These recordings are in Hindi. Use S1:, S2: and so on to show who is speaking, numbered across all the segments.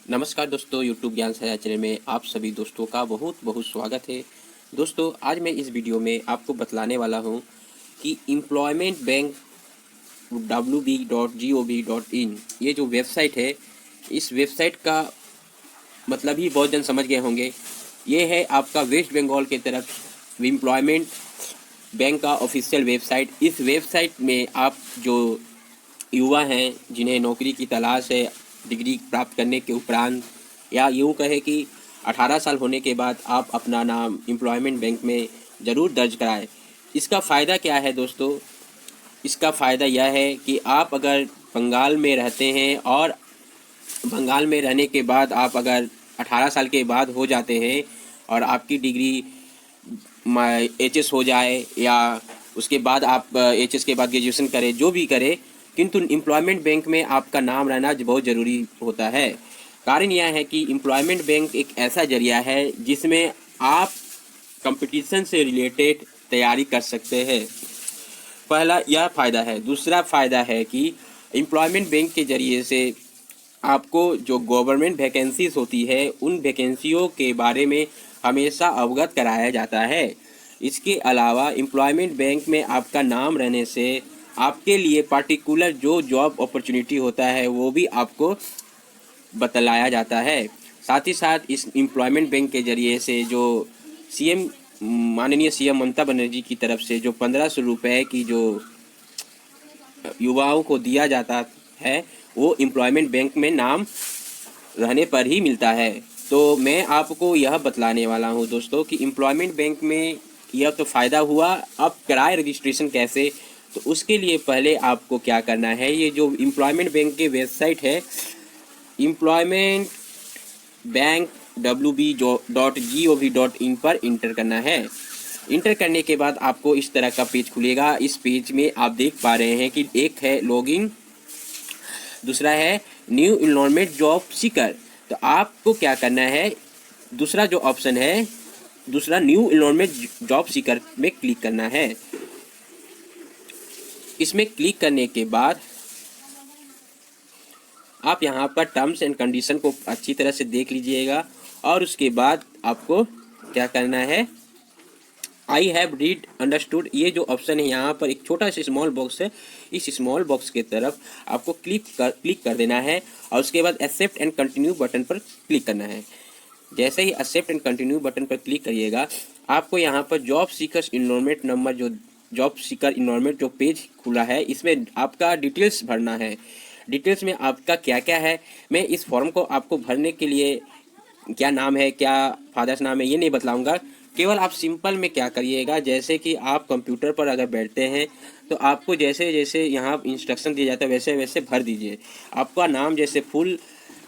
S1: नमस्कार दोस्तों, यूट्यूब ज्ञान साझा चैनल में आप सभी दोस्तों का बहुत बहुत स्वागत है। दोस्तों, आज मैं इस वीडियो में आपको बतलाने वाला हूं कि एम्प्लॉयमेंट बैंक wb.gov.in ये जो वेबसाइट है, इस वेबसाइट का मतलब ही बहुत जन समझ गए होंगे। ये है आपका वेस्ट बंगाल के तरफ एम्प्लॉयमेंट बैंक का ऑफिशियल वेबसाइट। इस वेबसाइट में आप जो युवा हैं जिन्हें नौकरी की तलाश है डिग्री प्राप्त करने के उपरांत, या यूँ कहे कि 18 साल होने के बाद आप अपना नाम एम्प्लॉयमेंट बैंक में ज़रूर दर्ज कराएं। इसका फ़ायदा क्या है दोस्तों? इसका फ़ायदा यह है कि आप अगर बंगाल में रहते हैं और बंगाल में रहने के बाद आप अगर 18 साल के बाद हो जाते हैं और आपकी डिग्री एचएस हो जाए, या उसके बाद आप एचएस के बाद ग्रेजुएशन करें, जो भी करें, किंतु एम्प्लॉयमेंट बैंक में आपका नाम रहना बहुत ज़रूरी होता है। कारण यह है कि एम्प्लॉयमेंट बैंक एक ऐसा जरिया है जिसमें आप कंपटीशन से रिलेटेड तैयारी कर सकते हैं। पहला यह फ़ायदा है। दूसरा फ़ायदा है कि एम्प्लॉयमेंट बैंक के ज़रिए से आपको जो गवर्नमेंट वैकेंसीज होती है, उन वैकेंसियों के बारे में हमेशा अवगत कराया जाता है। इसके अलावा एम्प्लॉयमेंट बैंक में आपका नाम रहने से आपके लिए पार्टिकुलर जो जॉब अपॉर्चुनिटी होता है वो भी आपको बतलाया जाता है। साथ ही साथ इस एम्प्लॉयमेंट बैंक के ज़रिए से जो सीएम माननीय सीएम ममता बनर्जी की तरफ से जो 1500 रुपये की जो युवाओं को दिया जाता है, वो एम्प्लॉयमेंट बैंक में नाम रहने पर ही मिलता है। तो मैं आपको यह बतलाने वाला हूँ दोस्तों कि एम्प्लॉयमेंट बैंक में यह तो फ़ायदा हुआ। अब कराए रजिस्ट्रेशन कैसे? तो उसके लिए पहले आपको क्या करना है, ये जो एम्प्लॉयमेंट बैंक की वेबसाइट है एम्प्लॉयमेंट बैंक wb.gov.in पर इंटर करना है। इंटर करने के बाद आपको इस तरह का पेज खुलेगा। इस पेज में आप देख पा रहे हैं कि एक है लॉगिन, दूसरा है न्यू इनरोलमेंट जॉब सीकर। तो आपको क्या करना है, दूसरा जो ऑप्शन है, दूसरा न्यू इनरोलमेंट जॉब सीकर में क्लिक करना है। इसमें क्लिक करने के बाद आप यहाँ पर टर्म्स एंड कंडीशन को अच्छी तरह से देख लीजिएगा, और उसके बाद आपको क्या करना है, आई हैव रीड अंडरस्टूड ये जो ऑप्शन है यहाँ पर एक छोटा सा स्मॉल बॉक्स है, इस स्मॉल बॉक्स के तरफ आपको क्लिक कर देना है, और उसके बाद एक्सेप्ट एंड कंटिन्यू बटन पर क्लिक करना है। जैसे ही एक्सेप्ट एंड कंटिन्यू बटन पर क्लिक करिएगा, आपको यहाँ पर जॉब सीकर्स इनरोलमेंट नंबर, जो जॉब सीकर इनरोलमेंट जो पेज खुला है, इसमें आपका डिटेल्स भरना है। डिटेल्स में आपका क्या क्या है, मैं इस फॉर्म को आपको भरने के लिए क्या नाम है, क्या फादर्स नाम है, ये नहीं बतलाऊंगा। केवल आप सिंपल में क्या करिएगा, जैसे कि आप कंप्यूटर पर अगर बैठते हैं तो आपको जैसे जैसे यहाँ इंस्ट्रक्शन दिया जाता है वैसे वैसे भर दीजिए। आपका नाम जैसे फुल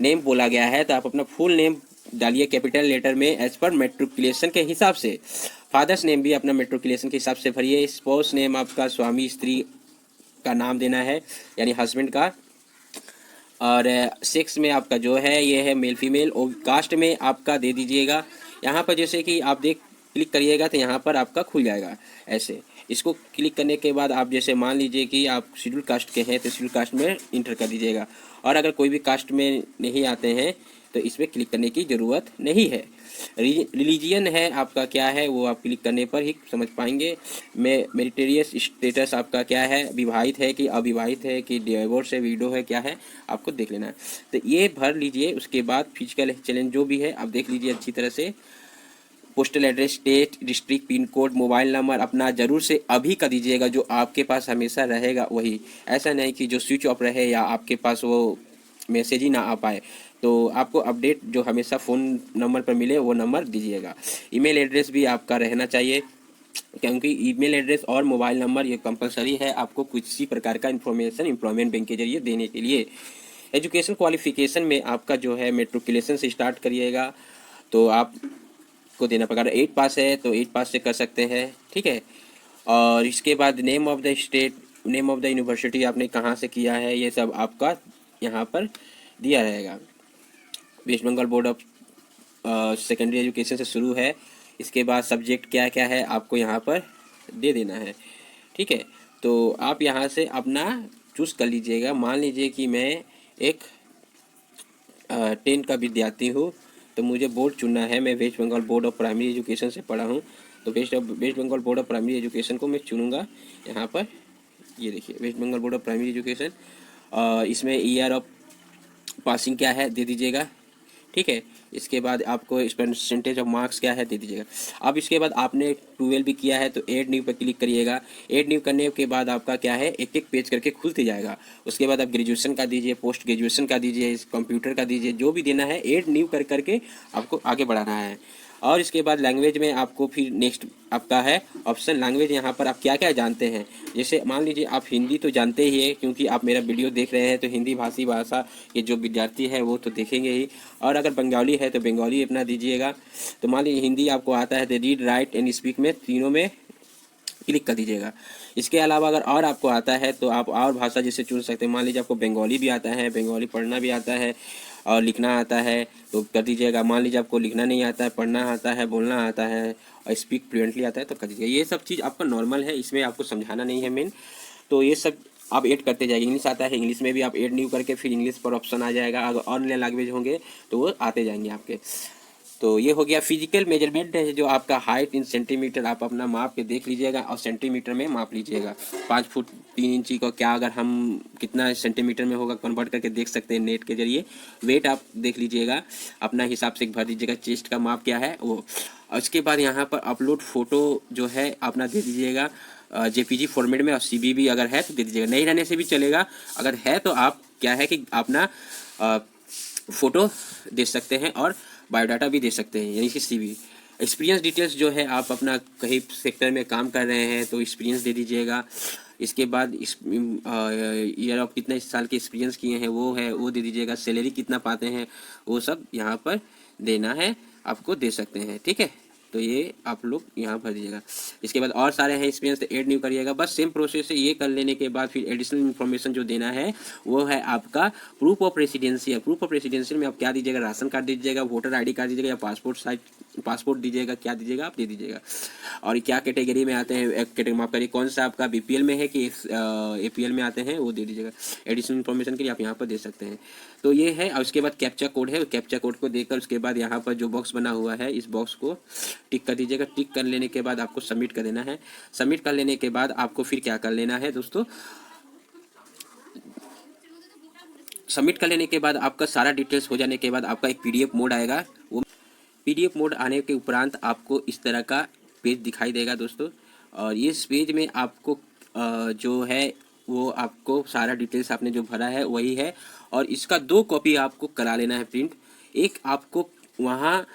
S1: नेम बोला गया है तो आप अपना फुल नेम डालिए कैपिटल लेटर में एज पर मेट्रिकुलेशन के हिसाब से। फादर्स नेम भी अपना मेट्रिकुलेशन के हिसाब से भरिए। स्पाउस नेम आपका स्वामी स्त्री का नाम देना है, यानी हस्बैंड का। और सेक्स में आपका जो है ये है मेल फीमेल, और कास्ट में आपका दे दीजिएगा। यहाँ पर जैसे कि आप देख क्लिक करिएगा तो यहाँ पर आपका खुल जाएगा ऐसे। इसको क्लिक करने के बाद आप जैसे मान लीजिए कि आप शेड्यूल कास्ट के हैं तो शेड्यूल कास्ट में इंटर कर दीजिएगा, और अगर कोई भी कास्ट में नहीं आते हैं तो इसमें क्लिक करने की ज़रूरत नहीं है। रिलीजियन है आपका क्या है वो आप क्लिक करने पर ही समझ पाएंगे। मेरिटेरियस स्टेटस आपका क्या है, विवाहित है कि अविवाहित है कि डिवोर्स है, विडो है, क्या है, आपको देख लेना है। तो ये भर लीजिए। उसके बाद फिजिकल चैलेंज जो भी है आप देख लीजिए अच्छी तरह से। Postal address, state, district, pin code, mobile number अपना ज़रूर से अभी का दीजिएगा, जो आपके पास हमेशा रहेगा वही। ऐसा नहीं कि जो स्विच ऑफ रहे या आपके पास वो मैसेज ही ना आ पाए। तो आपको अपडेट जो हमेशा फ़ोन नंबर पर मिले वो नंबर दीजिएगा। ईमेल एड्रेस भी आपका रहना चाहिए, क्योंकि ईमेल एड्रेस और मोबाइल नंबर ये कंपलसरी है आपको किसी प्रकार का इन्फॉर्मेशन एम्प्लॉयमेंट बैंक के जरिए देने के लिए। एजुकेशन क्वालिफिकेशन में आपका जो है मेट्रिकुलेशन से स्टार्ट करिएगा तो आपको देना पड़ेगा। 8 पास है तो 8 पास से कर सकते हैं, ठीक है। और इसके बाद name of the state, name of the university आपने कहाँ से किया है, ये सब आपका यहाँ पर दिया रहेगा। West Bengal board of secondary education से शुरू है। इसके बाद सब्जेक्ट क्या क्या है आपको यहाँ पर दे देना है, ठीक है। तो आप यहाँ से अपना चूज़ कर लीजिएगा। मान लीजिए कि मैं एक 10 का विद्यार्थी हूँ, तो मुझे बोर्ड चुनना है। मैं West Bengal board of primary education से पढ़ा हूँ, तो West Bengal board of primary education को मैं चुनूँगा। यहाँ पर ये देखिए, West Bengal board of primary education, इसमें ईयर ऑफ पासिंग क्या है दे दीजिएगा, ठीक है। इसके बाद आपको इस परसेंटेज ऑफ मार्क्स क्या है दे दीजिएगा। अब इसके बाद आपने 12 भी किया है तो ऐड न्यू पर क्लिक करिएगा। ऐड न्यू करने के बाद आपका क्या है, एक एक पेज करके खुलते जाएगा। उसके बाद आप ग्रेजुएशन का दीजिए, पोस्ट ग्रेजुएशन का दीजिए, कंप्यूटर का दीजिए, जो भी देना है ऐड न्यू कर करके आपको आगे बढ़ाना है। और इसके बाद लैंग्वेज में आपको फिर नेक्स्ट आपका है ऑप्शन लैंग्वेज। यहाँ पर आप क्या क्या जानते हैं, जैसे मान लीजिए आप हिंदी तो जानते ही है, क्योंकि आप मेरा वीडियो देख रहे हैं, तो हिंदी भाषी भाषा के जो विद्यार्थी है वो तो देखेंगे ही। और अगर बंगाली है तो बंगाली अपना दीजिएगा। तो मान लीजिए हिंदी आपको आता है तो रीड राइट एंड स्पीक में तीनों में क्लिक कर दीजिएगा। इसके अलावा अगर और आपको आता है तो आप और भाषा जैसे चुन सकते हैं। मान लीजिए आपको बंगाली भी आता है, बंगाली पढ़ना भी आता है और लिखना आता है तो कर दीजिएगा। मान लीजिए आपको लिखना नहीं आता है, पढ़ना आता है, बोलना आता है और स्पीक फ्लुएंटली आता है तो कर दीजिएगा। ये सब चीज़ आपका नॉर्मल है, इसमें आपको समझाना नहीं है मेन। तो ये सब आप ऐड करते जाएंगे। इंग्लिश आता है, इंग्लिश में भी आप ऐड न्यू करके फिर इंग्लिश पर ऑप्शन आ जाएगा। अगर और लैंग्वेज होंगे तो वो आते जाएंगे आपके। तो ये हो गया फिजिकल मेजरमेंट है, जो आपका हाइट इन सेंटीमीटर आप अपना माप के देख लीजिएगा और सेंटीमीटर में माप लीजिएगा। 5 फुट 3 इंची को क्या अगर हम कितना सेंटीमीटर में होगा कन्वर्ट करके देख सकते हैं नेट के जरिए। वेट आप देख लीजिएगा, अपना हिसाब से भर दीजिएगा। चेस्ट का माप क्या है वो। और उसके बाद यहाँ पर अपलोड फ़ोटो जो है अपना दे दीजिएगा जेपीजी फॉर्मेट में, और सीबीबी अगर है तो दे दीजिएगा। नहीं रहने से भी चलेगा, अगर है तो आप क्या है कि अपना फ़ोटो दे सकते हैं और बायोडाटा भी दे सकते हैं, यानी कि सीवी। एक्सपीरियंस डिटेल्स जो है आप अपना कहीं सेक्टर में काम कर रहे हैं तो एक्सपीरियंस दे दीजिएगा। इसके बाद इस ईयर ऑफ कितने साल के एक्सपीरियंस किए हैं वो है वो दे दीजिएगा। सैलरी कितना पाते हैं वो सब यहाँ पर देना है, आपको दे सकते हैं, ठीक है। तो ये आप लोग यहाँ भर दीजिएगा। इसके बाद और सारे हैं एक्सपीरियंस तो ऐड न्यू करिएगा। बस सेम प्रोसेस है। ये कर लेने के बाद फिर एडिशनल इन्फॉर्मेशन जो देना है वो है आपका प्रूफ ऑफ रेसिडेंसी है। प्रूफ ऑफ रेसिडेंसी में आप क्या दीजिएगा, राशन कार्ड दीजिएगा, वोटर आईडी कार्ड दीजिएगा या पासपोर्ट दीजिएगा, क्या दीजिएगा आप दे दीजिएगा। और क्या कैटेगरी में आते हैं, कैटेगरी माफ करिए कौन सा आपका बीपीएल में है कि एपीएल में आते हैं वो दे दीजिएगा। एडिशनल इन्फॉर्मेशन के लिए आप यहाँ पर दे सकते हैं। तो ये है। और उसके बाद कैप्चा कोड है, कैप्चा कोड को देकर उसके बाद यहाँ पर जो बॉक्स बना हुआ है इस बॉक्स को टिक कर दीजिएगा। टिक कर लेने के बाद आपको सबमिट कर देना है। सबमिट कर लेने के बाद आपको फिर क्या कर लेना है दोस्तों, सबमिट कर लेने के बाद आपका सारा डिटेल्स हो जाने के बाद आपका एक पीडीएफ मोड आएगा। वो पीडीएफ मोड आने के उपरांत आपको इस तरह का पेज दिखाई देगा दोस्तों। और इस पेज में आपको जो है वो आपको सारा डिटेल्स आपने जो भरा है वही है। और इसका 2 कॉपी आपको करा लेना है प्रिंट। एक आपको वहाँ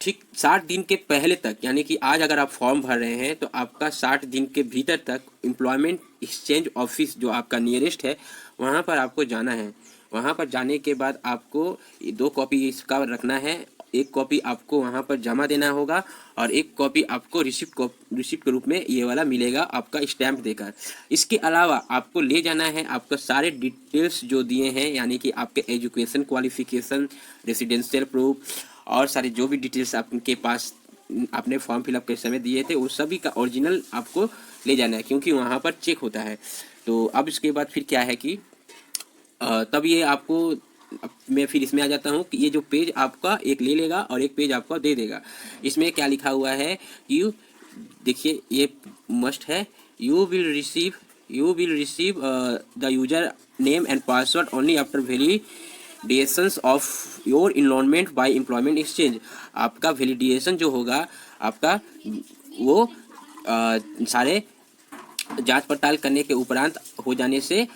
S1: ठीक 60 दिन के पहले तक, यानी कि आज अगर आप फॉर्म भर रहे हैं तो आपका 60 दिन के भीतर तक एम्प्लॉयमेंट एक्सचेंज ऑफिस जो आपका नियरेस्ट है वहाँ पर आपको जाना है। वहाँ पर जाने के बाद आपको 2 कॉपी इसका रखना है। एक कॉपी आपको वहाँ पर जमा देना होगा और एक कॉपी आपको रिसिप्ट के रूप में ये वाला मिलेगा आपका स्टैंप देकर। इसके अलावा आपको ले जाना है आपका सारे डिटेल्स जो दिए हैं, यानी कि आपके एजुकेशन क्वालिफिकेशन, रेसिडेंशियल प्रूफ और सारे जो भी डिटेल्स आपके पास आपने फॉर्म फिलअप के समय दिए थे वो सभी का ओरिजिनल आपको ले जाना है, क्योंकि वहाँ पर चेक होता है। तो अब इसके बाद फिर क्या है कि तब ये आपको मैं फिर इसमें आ जाता हूँ कि ये जो पेज आपका एक ले लेगा और एक पेज आपको दे देगा। इसमें क्या लिखा हुआ है कि देखिए ये मस्ट है, you will receive the user name and password only after validations of your enrolment by employment exchange. आपका वैलिडेशन जो होगा आपका वो सारे जांच पड़ताल करने के उपरांत हो जाने से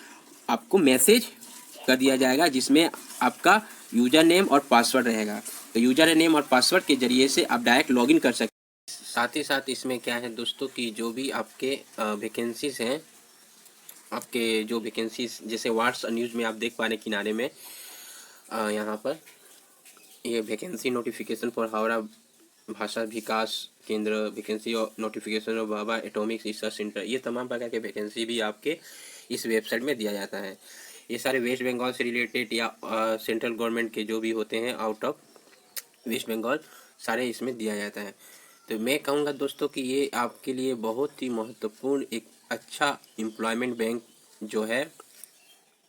S1: आपको मैसेज कर दिया जाएगा जिसमें आपका यूजर नेम और पासवर्ड रहेगा। तो यूजर नेम और पासवर्ड के जरिए से आप डायरेक्ट लॉगिन कर सकते हैं। साथ ही साथ इसमें क्या है दोस्तों कि जो भी आपके वैकेंसीज हैं, आपके जो वैकेंसीज जैसे व्हाट्स न्यूज़ में आप देख पा रहे हैं किनारे में यहाँ पर ये वैकेंसी नोटिफिकेशन फॉर हावड़ा भाषा विकास केंद्र, वैकेंसी और notification of Bhabha atomic research centre, ये तमाम प्रकार के वैकेंसी भी आपके इस वेबसाइट में दिया जाता है। ये सारे वेस्ट बंगाल से रिलेटेड या सेंट्रल गवर्नमेंट के जो भी होते हैं आउट ऑफ वेस्ट बंगाल सारे इसमें दिया जाता है। तो मैं कहूँगा दोस्तों कि ये आपके लिए बहुत ही महत्वपूर्ण एक अच्छा एम्प्लॉयमेंट बैंक जो है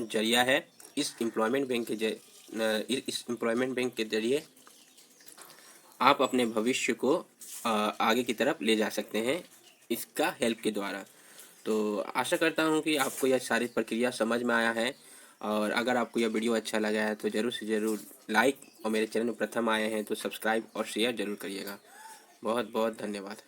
S1: जरिया है। इस एम्प्लॉयमेंट बैंक के इस एम्प्लॉयमेंट बैंक के जरिए आप अपने भविष्य को आगे की तरफ ले जा सकते हैं इसका हेल्प के द्वारा। तो आशा करता हूँ कि आपको यह सारी प्रक्रिया समझ में आया है, और अगर आपको यह वीडियो अच्छा लगा है तो ज़रूर से ज़रूर लाइक, और मेरे चैनल में प्रथम आए हैं तो सब्सक्राइब और शेयर ज़रूर करिएगा। बहुत बहुत धन्यवाद।